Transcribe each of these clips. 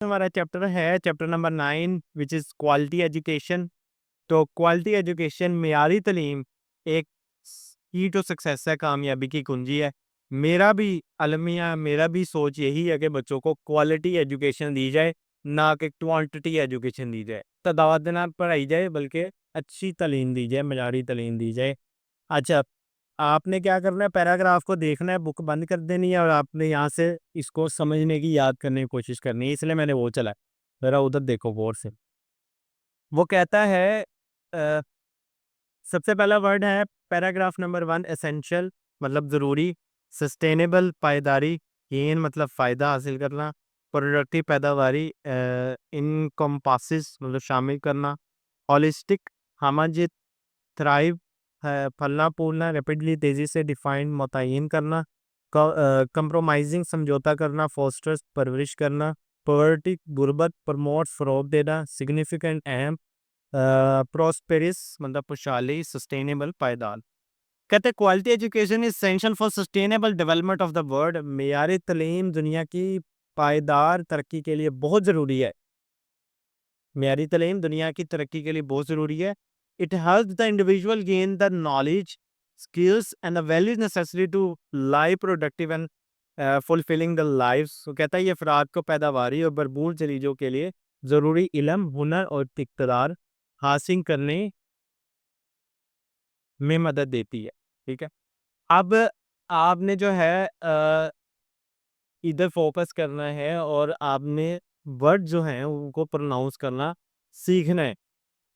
हमारा चैप्टर है chapter number 9 which is quality education. तो क्वालिटी एजुकेशन मेयारी तालीम एक की टू सक्सेस है, कामयाबी की कुंजी है। मेरा भी अलमिया मेरा भी सोच यही है कि बच्चों को क्वालिटी एजुकेशन दी जाए, ना कि क्वांटिटी एजुकेशन दी जाए। तदाद ना पढ़ाई जाए बल्कि अच्छी तालीम दी जाए, मयारी तालीम दी जाए। अच्छा, आपने क्या करना है, पैराग्राफ को देखना है, बुक बंद कर देनी है और आपने यहाँ से इसको समझने की, याद करने की कोशिश करनी है, इसलिए मैंने वो चला है। ज़रा उधर देखो गौर से। वो कहता है अ, सबसे पहला वर्ड है पैराग्राफ नंबर 1 एसेंशियल मतलब ज़रूरी, सस्टेनेबल पायदारी, गेन मतलब फ़ायदा हासिल करना, प्रोडक्टिव पैदावारी इनकम्पासिस मतलब शामिल करना, होलिस्टिक हमाजित थ्राइव है फलना फूलना, रैपिडली तेज़ी से डिफाइंड मुतय्यन करना, कंप्रोमाइज़िंग समझौता करना, फोस्टर्स परवरिश करना, पॉवर्टी गुर्बत, प्रमोट फ़रोग़ देना, सिग्निफिकेंट अहम, प्रॉस्पेरिस मतलब खुशहाली, सस्टेनेबल पायदार। कहते हैं quality education is essential for sustainable development of the world. मेयारी तालीम दुनिया की पायदार तरक्की के लिए बहुत ज़रूरी है। मेयारी तालीम दुनिया की तरक्की के लिए बहुत ज़रूरी है। It helps the individual gain the knowledge, skills and the values necessary to live productive and fulfilling the lives. तो कहता है ये अफराद को पैदावारी और भरपूर चीज़ों के लिए ज़रूरी इल्म, हुनर और इक़्तिदार हासिल करने में मदद देती है। ठीक है? अब आपने जो है इधर फ़ोकस करना है और आपने वर्ड जो हैं उनको प्रोनाउंस करना सीखना है।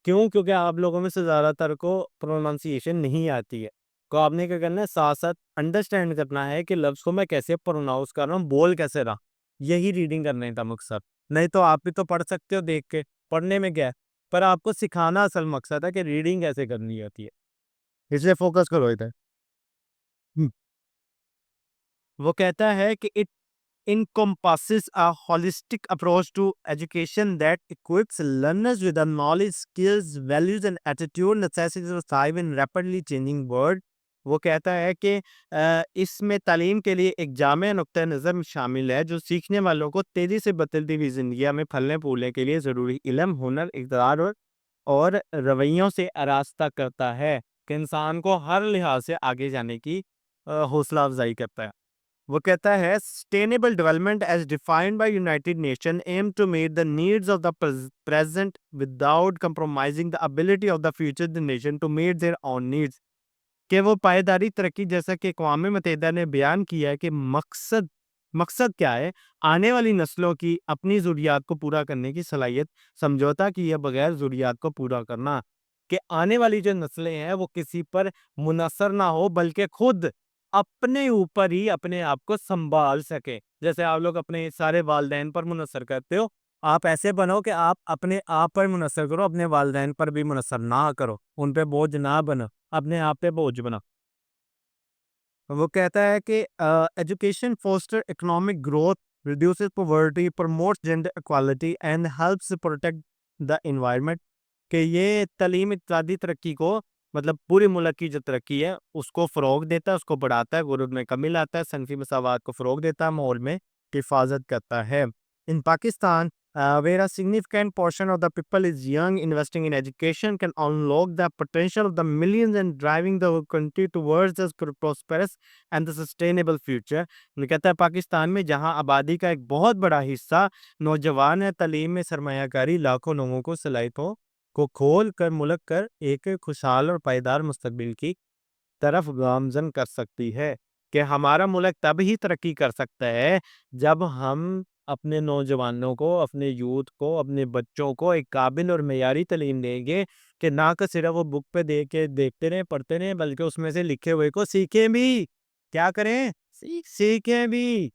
क्यों? क्योंकि आप लोगों में से ज़्यादातर को प्रोनाउंसिएशन नहीं आती है। तो आपने क्या करना है, साथ-साथ अंडरस्टैंड करना है कि लफ्ज़ को मैं कैसे प्रोनाउंस कर रहा हूँ, बोल कैसे रहा हूँ। यही रीडिंग करने का मकसद। नहीं तो आप भी तो पढ़ सकते हो देख के, पढ़ने में क्या है? पर आपको सिखाना असल मकसद है कि रीडिंग कैसे करनी होती है। इसलिए फ़ोकस करो इधर। हुँ। वो कहता है कि it encompasses a holistic approach to education that equips learners with the knowledge, skills, values and attitude necessary to thrive in rapidly changing world। वो कहता है कि इसमें तालीम के लिए एक जामे नुक्ता नज़र शामिल है जो सीखने वालों को तेज़ी से बदलती हुई ज़िंदगी में फलने फूलने के लिए ज़रूरी इल्म, हुनर, इक़्तिदार और रवैयों से आरास्ता करता है कि इंसान को हर लिहाज से आगे जाने की हौसला अफजाई करता है। वो कहता है sustainable development as defined by United Nation aim to meet the needs of the present without compromising the ability of the future generation to meet their own needs. कि वो पायदारी तरक्की जैसा कि अक़वाम मुत्तहिदा ने बयान किया है कि मकसद मकसद क्या है, आने वाली नस्लों की अपनी ज़रूरियात को पूरा करने की सलाहियत, समझौता किए बगैर ज़रूरियात को पूरा करना। कि आने वाली जो नस्लें हैं वो किसी पर मुनहसर ना हो बल्कि खुद अपने ऊपर ही अपने आप को संभाल सके। जैसे आप लोग अपने सारे वालिदैन पर मुनहसर करते हो, आप ऐसे बनो कि आप अपने आप पर मुनहसर करो, अपने वालिदैन पर भी मुनहसर ना करो, उन पे बोझ ना बनो, अपने आप पे बोझ बनो। वो कहता है कि education foster economic growth, reduces poverty, promotes gender equality and helps protect the environment. कि ये तालीम इत्यादि तरक्की को मतलब पूरे मुल्क की जो तरक्की है उसको फ़रोग़ देता है, उसको बढ़ाता है, गुरुद में कमी लाता है, सनफ़ी मसावात को फ़रोग़ देता है, माहौल में हिफाज़त करता है। इन Pakistan where a significant portion of the people is young, investing in education can unlock the potential of the millions and driving the country towards a prosperous and the sustainable future। ये कहता है पाकिस्तान में जहां आबादी का एक बहुत बड़ा हिस्सा नौजवान है, तालीम में सरमायाकारी लाखों लोगों को सलाहियतों को खोल कर मुल्क कर एक खुशहाल और पायदार मुस्तकबिल की तरफ गामजन कर सकती है। कि हमारा मुल्क तब ही तरक्की कर सकता है जब हम अपने नौजवानों को, अपने यूथ को, अपने बच्चों को एक काबिल और मेयारी तालीम देंगे कि ना कि सिर्फ वो बुक पे देख के देखते रहें, पढ़ते रहें, बल्कि उसमें से लिखे हुए को सीखें भी। क्या करें? सीखें भी।